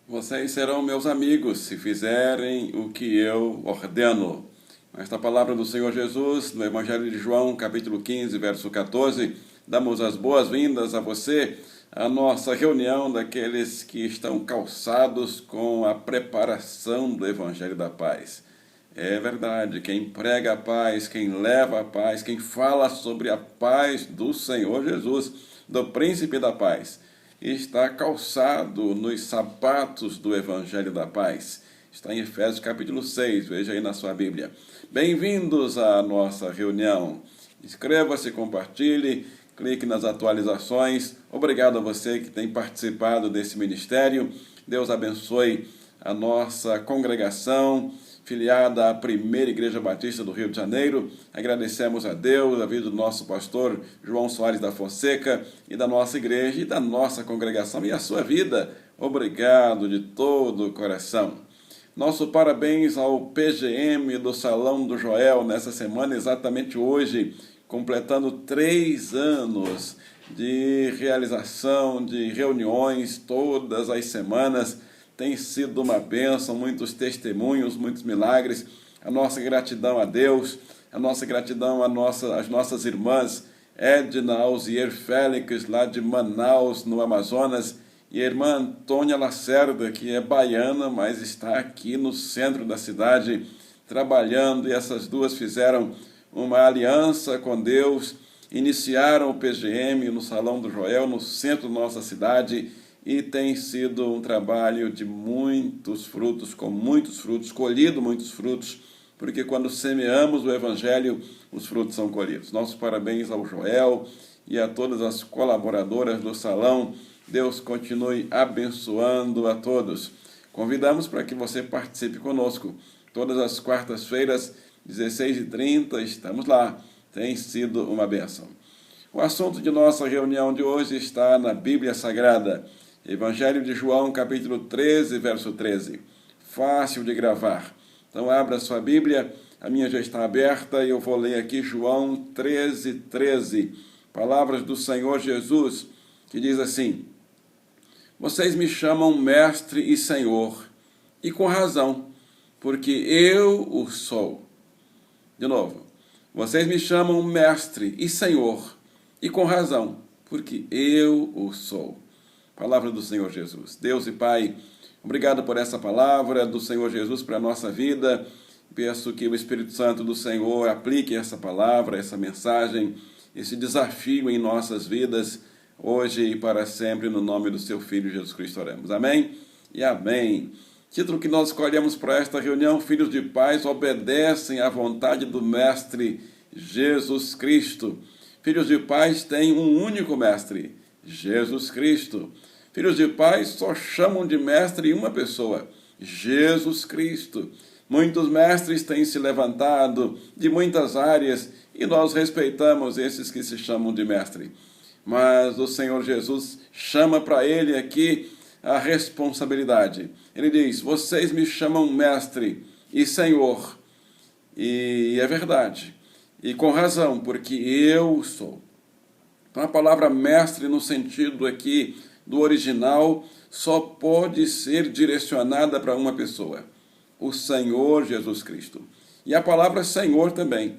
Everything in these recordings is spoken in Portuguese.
Vocês serão meus amigos se fizerem o que eu ordeno. Esta palavra do Senhor Jesus, no Evangelho de João, capítulo 15, verso 14, damos as boas-vindas a você, à nossa reunião daqueles que estão calçados com a preparação do Evangelho da Paz. É verdade, quem prega a paz, quem leva a paz, quem fala sobre a paz do Senhor Jesus, do Príncipe da Paz, está calçado nos sapatos do Evangelho da Paz. Está em Efésios capítulo 6, veja aí na sua Bíblia. Bem-vindos à nossa reunião. Inscreva-se, compartilhe, clique nas atualizações. Obrigado a você que tem participado desse ministério. Deus abençoe a nossa congregação, filiada à Primeira Igreja Batista do Rio de Janeiro. Agradecemos a Deus, a vida do nosso pastor João Soares da Fonseca e da nossa igreja e da nossa congregação e a sua vida. Obrigado de todo o coração. Nosso parabéns ao PGM do Salão do Joel nessa semana, exatamente hoje, completando 3 anos de realização de reuniões todas as semanas. Tem sido uma bênção, muitos testemunhos, muitos milagres. A nossa gratidão a Deus, a nossa gratidão às nossas irmãs Edna Alzier Félix, lá de Manaus, no Amazonas, e a irmã Antônia Lacerda, que é baiana, mas está aqui no centro da cidade, trabalhando, e essas duas fizeram uma aliança com Deus, iniciaram o PGM no Salão do Joel, no centro da nossa cidade, e tem sido um trabalho de muitos frutos, com muitos frutos, colhido muitos frutos, porque quando semeamos o Evangelho, os frutos são colhidos. Nossos parabéns ao Joel e a todas as colaboradoras do Salão. Deus continue abençoando a todos. Convidamos para que você participe conosco. Todas as quartas-feiras, 16h30, estamos lá. Tem sido uma bênção. O assunto de nossa reunião de hoje está na Bíblia Sagrada. Evangelho de João, capítulo 13, verso 13. Fácil de gravar. Então, abra sua Bíblia, a minha já está aberta, e eu vou ler aqui João 13, 13. Palavras do Senhor Jesus, que diz assim: Vocês me chamam Mestre e Senhor, e com razão, porque eu o sou. De novo. Vocês me chamam Mestre e Senhor, e com razão, porque eu o sou. Palavra do Senhor Jesus. Deus e Pai, obrigado por essa palavra do Senhor Jesus para a nossa vida. Peço que o Espírito Santo do Senhor aplique essa palavra, essa mensagem, esse desafio em nossas vidas, hoje e para sempre, no nome do seu Filho Jesus Cristo oramos. Amém e amém. Título que nós escolhemos para esta reunião: Filhos de pais obedecem à vontade do Mestre Jesus Cristo. Filhos de pais têm um único Mestre, Jesus Cristo. Filhos de pais só chamam de mestre uma pessoa, Jesus Cristo. Muitos mestres têm se levantado de muitas áreas e nós respeitamos esses que se chamam de mestre. Mas o Senhor Jesus chama para ele aqui a responsabilidade. Ele diz: vocês me chamam mestre e Senhor. E é verdade. E com razão, porque eu sou. Então a palavra mestre no sentido aqui do original só pode ser direcionada para uma pessoa, o Senhor Jesus Cristo. E a palavra Senhor também.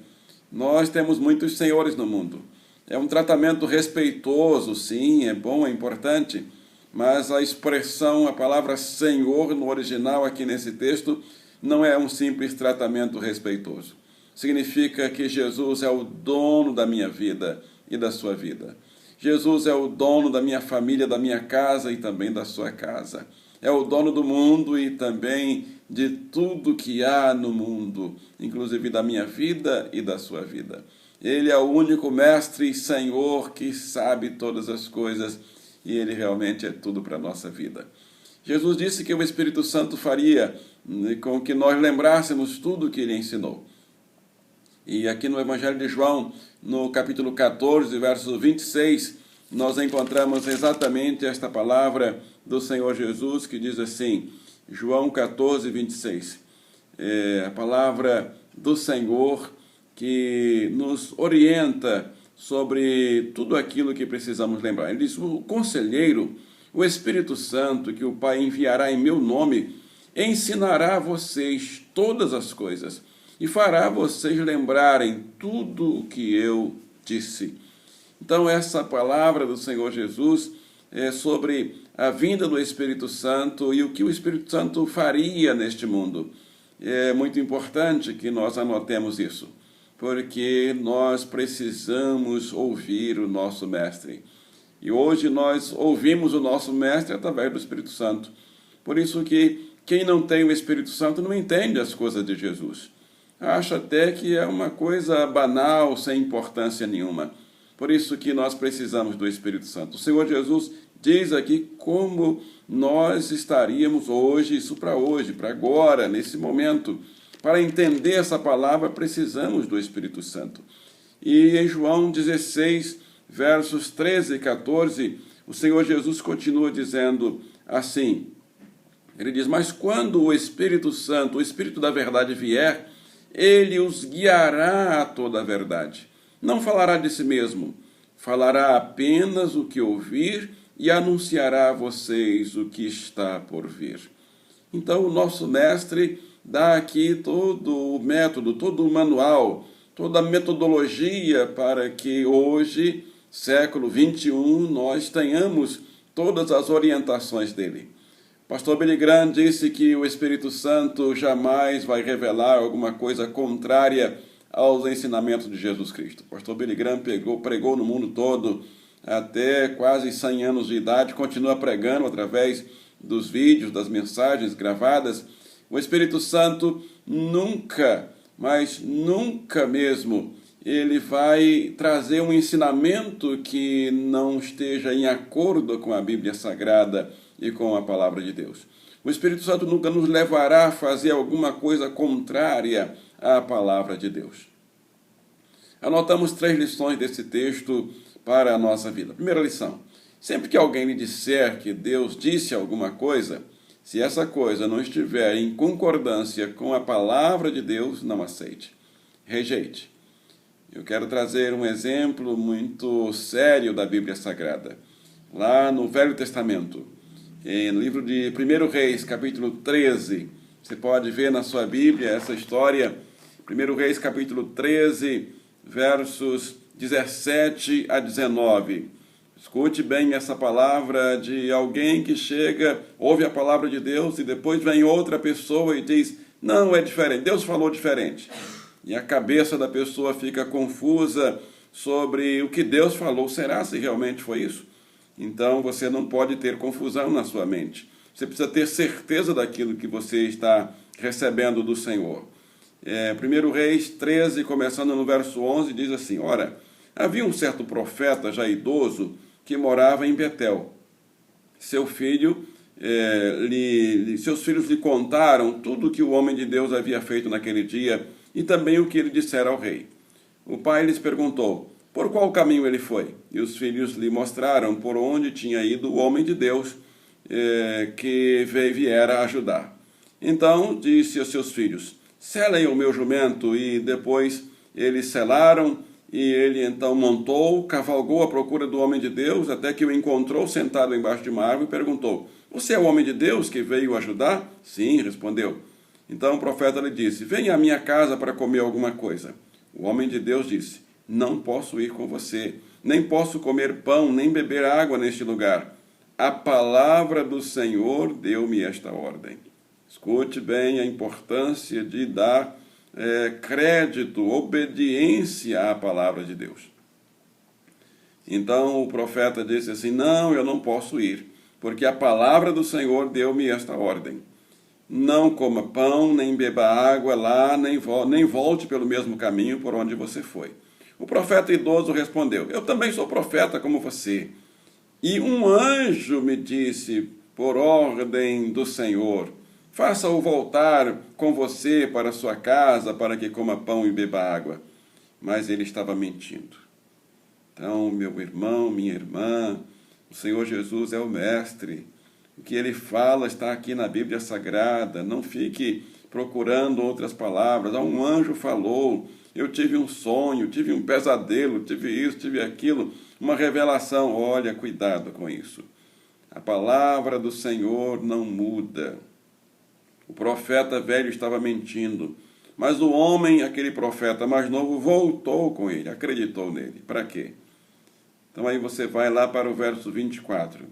Nós temos muitos senhores no mundo. É um tratamento respeitoso, sim, é bom, é importante, mas a expressão, a palavra Senhor no original aqui nesse texto não é um simples tratamento respeitoso. Significa que Jesus é o dono da minha vida e da sua vida. Jesus é o dono da minha família, da minha casa e também da sua casa. É o dono do mundo e também de tudo que há no mundo, inclusive da minha vida e da sua vida. Ele é o único mestre e Senhor que sabe todas as coisas e ele realmente é tudo para a nossa vida. Jesus disse que o Espírito Santo faria com que nós lembrássemos tudo o que ele ensinou. E aqui no Evangelho de João, no capítulo 14, verso 26, nós encontramos exatamente esta palavra do Senhor Jesus, que diz assim, João 14, 26. A palavra do Senhor que nos orienta sobre tudo aquilo que precisamos lembrar. Ele diz: o conselheiro, O Espírito Santo, que o Pai enviará em meu nome, ensinará a vocês todas as coisas e fará vocês lembrarem tudo o que eu disse. Então, essa palavra do Senhor Jesus é sobre a vinda do Espírito Santo e o que o Espírito Santo faria neste mundo. É muito importante que nós anotemos isso, porque nós precisamos ouvir o nosso Mestre. E hoje nós ouvimos o nosso Mestre através do Espírito Santo. Por isso que quem não tem o Espírito Santo não entende as coisas de Jesus. Acha até que é uma coisa banal, sem importância nenhuma. Por isso que nós precisamos do Espírito Santo. O Senhor Jesus diz aqui como nós estaríamos hoje, isso para hoje, para agora, nesse momento. Para entender essa palavra, precisamos do Espírito Santo. E em João 16, versos 13 e 14, o Senhor Jesus continua dizendo assim, ele diz, mas quando o Espírito Santo, o Espírito da verdade vier, ele os guiará a toda a verdade. Não falará de si mesmo, falará apenas o que ouvir e anunciará a vocês o que está por vir. Então o nosso mestre dá aqui todo o método, todo o manual, toda a metodologia para que hoje, século 21, nós tenhamos todas as orientações dele. Pastor Billy Graham disse que o Espírito Santo jamais vai revelar alguma coisa contrária aos ensinamentos de Jesus Cristo. Pastor Billy Graham pregou no mundo todo até quase 100 anos de idade, continua pregando através dos vídeos, das mensagens gravadas. O Espírito Santo nunca, mas nunca mesmo, ele vai trazer um ensinamento que não esteja em acordo com a Bíblia Sagrada e com a Palavra de Deus. O Espírito Santo nunca nos levará a fazer alguma coisa contrária à Palavra de Deus. Anotamos 3 lições desse texto para a nossa vida. Primeira lição, sempre que alguém lhe disser que Deus disse alguma coisa, se essa coisa não estiver em concordância com a Palavra de Deus, não aceite, rejeite. Eu quero trazer um exemplo muito sério da Bíblia Sagrada. Lá no Velho Testamento, no livro de 1 Reis, capítulo 13, você pode ver na sua Bíblia essa história, 1 Reis, capítulo 13, versos 17 a 19. Escute bem essa palavra de alguém que chega, ouve a palavra de Deus e depois vem outra pessoa e diz, não, é diferente, Deus falou diferente. E a cabeça da pessoa fica confusa sobre o que Deus falou. Será se realmente foi isso? Então você não pode ter confusão na sua mente. Você precisa ter certeza daquilo que você está recebendo do Senhor. 1 Reis 13, começando no verso 11, diz assim, ora, havia um certo profeta já idoso que morava em Betel. Seus filhos lhe contaram tudo o que o homem de Deus havia feito naquele dia e também o que ele dissera ao rei. O pai lhes perguntou, por qual caminho ele foi? E os filhos lhe mostraram por onde tinha ido o homem de Deus que viera ajudar. Então disse aos seus filhos, selem o meu jumento, e depois eles selaram, e ele então montou, cavalgou à procura do homem de Deus, até que o encontrou sentado embaixo de uma árvore e perguntou, você é o homem de Deus que veio ajudar? Sim, respondeu. Então o profeta lhe disse, venha à minha casa para comer alguma coisa. O homem de Deus disse, não posso ir com você, nem posso comer pão, nem beber água neste lugar. A palavra do Senhor deu-me esta ordem. Escute bem a importância de dar crédito, obediência à palavra de Deus. Então o profeta disse assim, não, eu não posso ir, porque a palavra do Senhor deu-me esta ordem. Não coma pão, nem beba água lá, nem volte pelo mesmo caminho por onde você foi. O profeta idoso respondeu, eu também sou profeta como você. E um anjo me disse, por ordem do Senhor, faça-o voltar com você para sua casa, para que coma pão e beba água. Mas ele estava mentindo. Então, meu irmão, minha irmã, o Senhor Jesus é o Mestre. O que ele fala está aqui na Bíblia Sagrada. Não fique procurando outras palavras. Um anjo falou, eu tive um sonho, tive um pesadelo, tive isso, tive aquilo, uma revelação. Olha, cuidado com isso. A palavra do Senhor não muda. O profeta velho estava mentindo, mas o homem, aquele profeta mais novo, voltou com ele, acreditou nele. Para quê? Então aí você vai lá para o verso 24.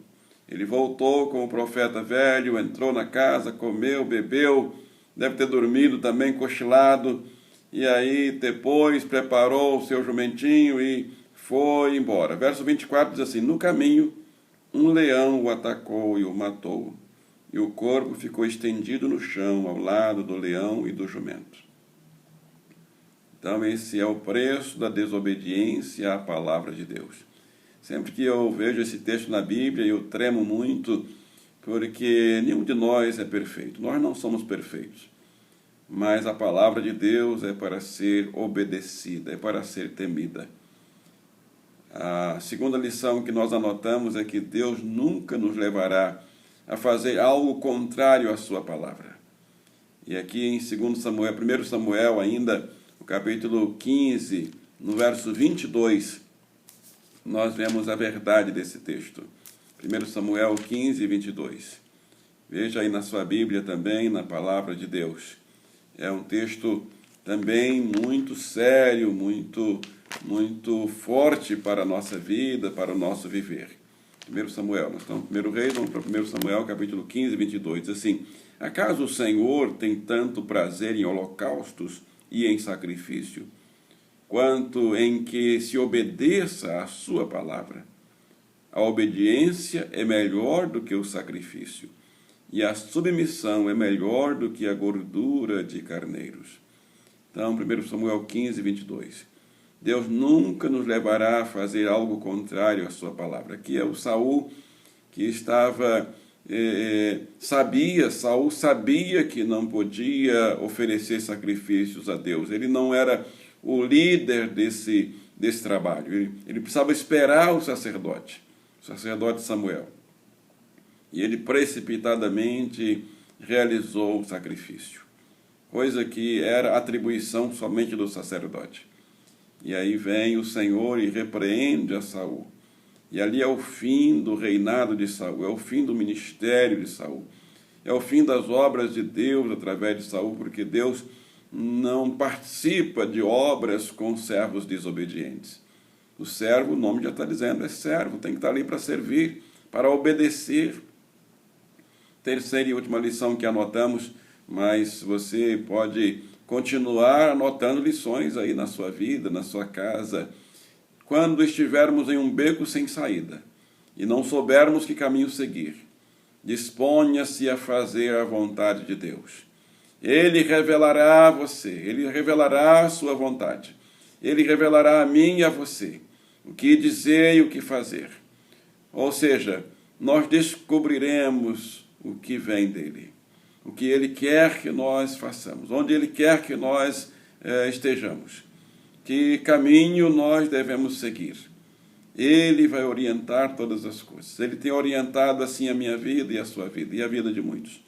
Ele voltou com o profeta velho, entrou na casa, comeu, bebeu, deve ter dormido também, cochilado, e aí depois preparou o seu jumentinho e foi embora. Verso 24 diz assim: no caminho, um leão o atacou e o matou, e o corpo ficou estendido no chão ao lado do leão e do jumento. Então esse é o preço da desobediência à palavra de Deus. Sempre que eu vejo esse texto na Bíblia, eu tremo muito, porque nenhum de nós é perfeito. Nós não somos perfeitos, mas a palavra de Deus é para ser obedecida, é para ser temida. A segunda lição que nós anotamos é que Deus nunca nos levará a fazer algo contrário à sua palavra. E aqui em 2 Samuel, 1 Samuel ainda, no capítulo 15, no verso 22, nós vemos a verdade desse texto. 1 Samuel 15, 22. Veja aí na sua Bíblia também, na palavra de Deus. É um texto também muito sério, muito forte para a nossa vida, para o nosso viver. 1 Samuel, nós estamos no 1 Reis, vamos para 1 Samuel, capítulo 15, 22, diz assim: acaso o Senhor tem tanto prazer em holocaustos e em sacrifício, quanto em que se obedeça à sua palavra? A obediência é melhor do que o sacrifício, e a submissão é melhor do que a gordura de carneiros. Então, 1 Samuel 15, 22. Deus nunca nos levará a fazer algo contrário à sua palavra. Aqui é o Saul que estava, Saul sabia que não podia oferecer sacrifícios a Deus. Ele não era o líder desse trabalho. Ele precisava esperar o sacerdote Samuel. E ele precipitadamente realizou o sacrifício, coisa que era atribuição somente do sacerdote. E aí vem o Senhor e repreende a Saul. E ali é o fim do reinado de Saul, é o fim do ministério de Saul, é o fim das obras de Deus através de Saul, porque Deus não participa de obras com servos desobedientes. O servo, o nome já está dizendo, é servo, tem que estar ali para servir, para obedecer. Terceira e última lição que anotamos, mas você pode continuar anotando lições aí na sua vida, na sua casa. Quando estivermos em um beco sem saída e não soubermos que caminho seguir, disponha-se a fazer a vontade de Deus. Ele revelará a você, Ele revelará a sua vontade. Ele revelará a mim e a você o que dizer e o que fazer. Ou seja, nós descobriremos o que vem dEle, o que Ele quer que nós façamos, onde Ele quer que nós estejamos, que caminho nós devemos seguir. Ele vai orientar todas as coisas. Ele tem orientado assim a minha vida e a sua vida, e a vida de muitos,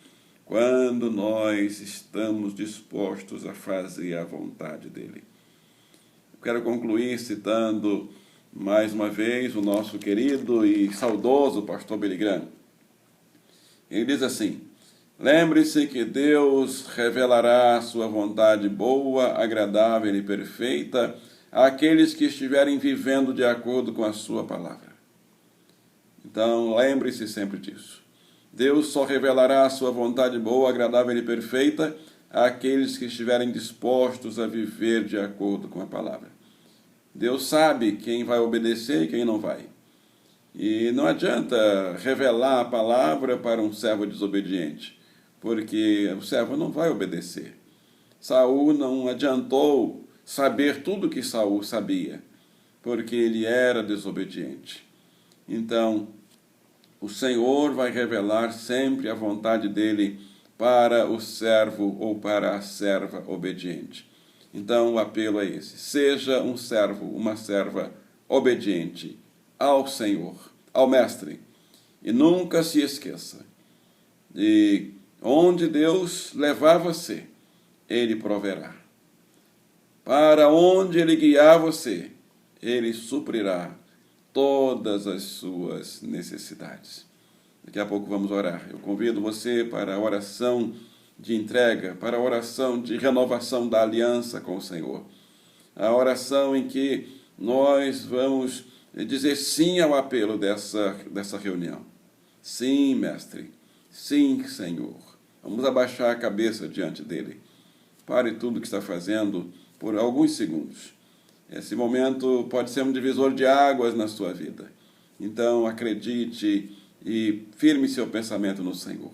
quando nós estamos dispostos a fazer a vontade dEle. Eu quero concluir citando mais uma vez o nosso querido e saudoso pastor Billy Graham. Ele diz assim: lembre-se que Deus revelará a sua vontade boa, agradável e perfeita àqueles que estiverem vivendo de acordo com a sua palavra. Então, lembre-se sempre disso. Deus só revelará a sua vontade boa, agradável e perfeita àqueles que estiverem dispostos a viver de acordo com a palavra. Deus sabe quem vai obedecer e quem não vai. E não adianta revelar a palavra para um servo desobediente, porque o servo não vai obedecer. Saul não adiantou saber tudo que Saul sabia, porque ele era desobediente. Então, o Senhor vai revelar sempre a vontade dele para o servo ou para a serva obediente. Então, o apelo é esse: seja um servo, uma serva obediente ao Senhor, ao Mestre, e nunca se esqueça de onde Deus levar você, Ele proverá. Para onde Ele guiar você, Ele suprirá todas as suas necessidades. Daqui a pouco vamos orar. Eu convido você para a oração de entrega, para a oração de renovação da aliança com o Senhor. A oração em que nós vamos dizer sim ao apelo dessa reunião. Sim, mestre. Sim, Senhor. Vamos abaixar a cabeça diante dele. Pare tudo o que está fazendo por alguns segundos. Esse momento pode ser um divisor de águas na sua vida. Então, acredite e firme seu pensamento no Senhor.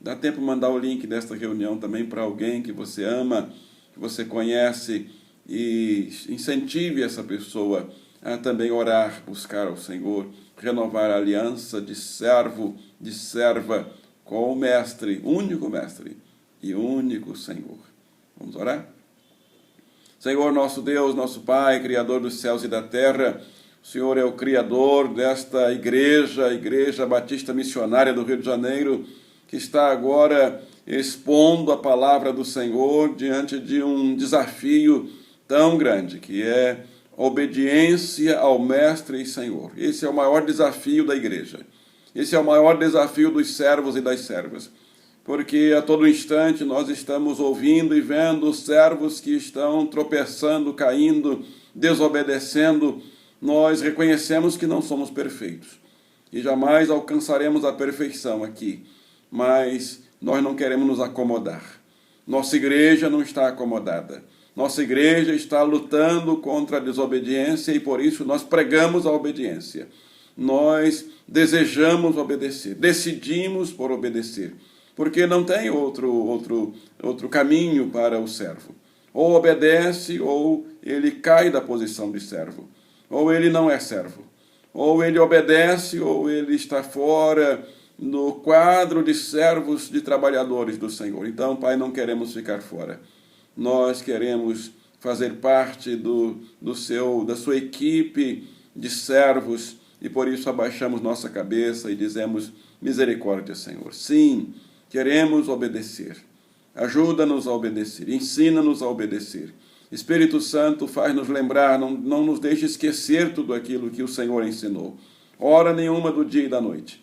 Dá tempo de mandar o link desta reunião também para alguém que você ama, que você conhece, e incentive essa pessoa a também orar, buscar ao Senhor, renovar a aliança de servo, de serva com o Mestre, único Mestre e único Senhor. Vamos orar? Senhor, nosso Deus, nosso Pai, Criador dos céus e da terra, o Senhor é o Criador desta igreja, a Igreja Batista Missionária do Rio de Janeiro, que está agora expondo a palavra do Senhor diante de um desafio tão grande, que é obediência ao Mestre e Senhor. Esse é o maior desafio da igreja. Esse é o maior desafio dos servos e das servas. Porque a todo instante nós estamos ouvindo e vendo servos que estão tropeçando, caindo, desobedecendo. Nós reconhecemos que não somos perfeitos e jamais alcançaremos a perfeição aqui, mas nós não queremos nos acomodar. Nossa igreja não está acomodada. Nossa igreja está lutando contra a desobediência e por isso nós pregamos a obediência. Nós desejamos obedecer, decidimos por obedecer, porque não tem outro caminho para o servo. Ou obedece ou ele cai da posição de servo. Ou ele não é servo. Ou ele obedece ou ele está fora no quadro de servos, de trabalhadores do Senhor. Então, Pai, não queremos ficar fora. Nós queremos fazer parte da sua equipe de servos e por isso abaixamos nossa cabeça e dizemos, misericórdia, Senhor. Sim, queremos obedecer. Ajuda-nos a obedecer, ensina-nos a obedecer. Espírito Santo, faz-nos lembrar, não nos deixe esquecer tudo aquilo que o Senhor ensinou. Hora nenhuma do dia e da noite,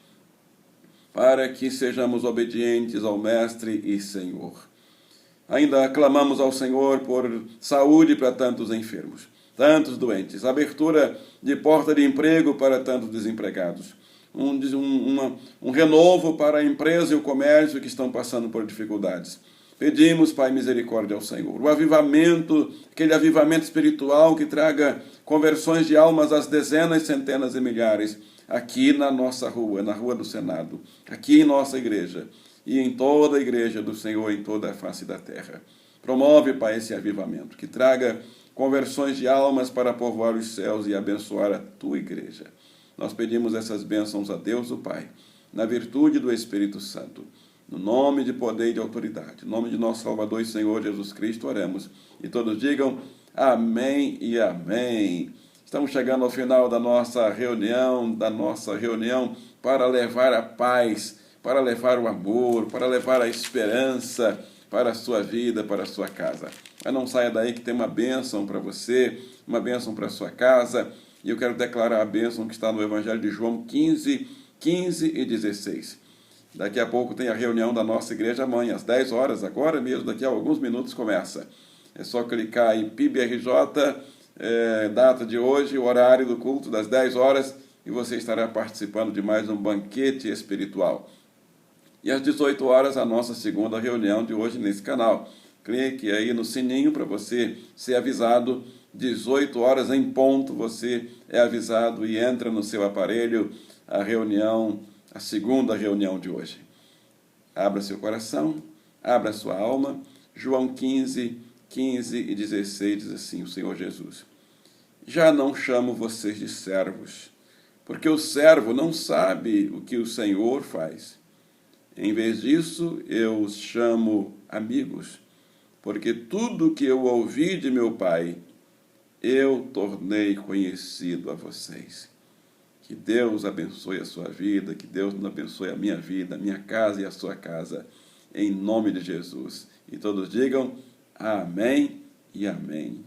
para que sejamos obedientes ao Mestre e Senhor. Ainda clamamos ao Senhor por saúde para tantos enfermos, tantos doentes, abertura de porta de emprego para tantos desempregados, um renovo para a empresa e o comércio que estão passando por dificuldades. Pedimos, Pai, misericórdia ao Senhor. O avivamento, aquele avivamento espiritual que traga conversões de almas às dezenas, centenas e milhares, aqui na nossa rua, na Rua do Senado, aqui em nossa igreja, e em toda a igreja do Senhor, em toda a face da terra. Promove, Pai, esse avivamento, que traga conversões de almas para povoar os céus e abençoar a tua igreja. Nós pedimos essas bênçãos a Deus, o Pai, na virtude do Espírito Santo, no nome de poder e de autoridade, no nome de nosso Salvador e Senhor Jesus Cristo, oramos. E todos digam amém e amém. Estamos chegando ao final da nossa reunião para levar a paz, para levar o amor, para levar a esperança para a sua vida, para a sua casa. Mas não saia daí que tem uma bênção para você, uma bênção para a sua casa, e eu quero declarar a bênção que está no Evangelho de João 15, 15 e 16. Daqui a pouco tem a reunião da nossa igreja mãe, às 10 horas, agora mesmo, daqui a alguns minutos começa. É só clicar em PIBRJ, data de hoje, o horário do culto das 10 horas, e você estará participando de mais um banquete espiritual. E às 18 horas, a nossa segunda reunião de hoje nesse canal. Clique aí no sininho para você ser avisado. 18 horas em ponto, você é avisado e entra no seu aparelho a segunda reunião de hoje. Abra seu coração, abra sua alma. João 15, 15 e 16 diz assim, o Senhor Jesus: já não chamo vocês de servos, porque o servo não sabe o que o Senhor faz. Em vez disso, eu os chamo amigos, porque tudo que eu ouvi de meu Pai, eu tornei conhecido a vocês. Que Deus abençoe a sua vida, que Deus abençoe a minha vida, a minha casa e a sua casa, em nome de Jesus. E todos digam amém e amém.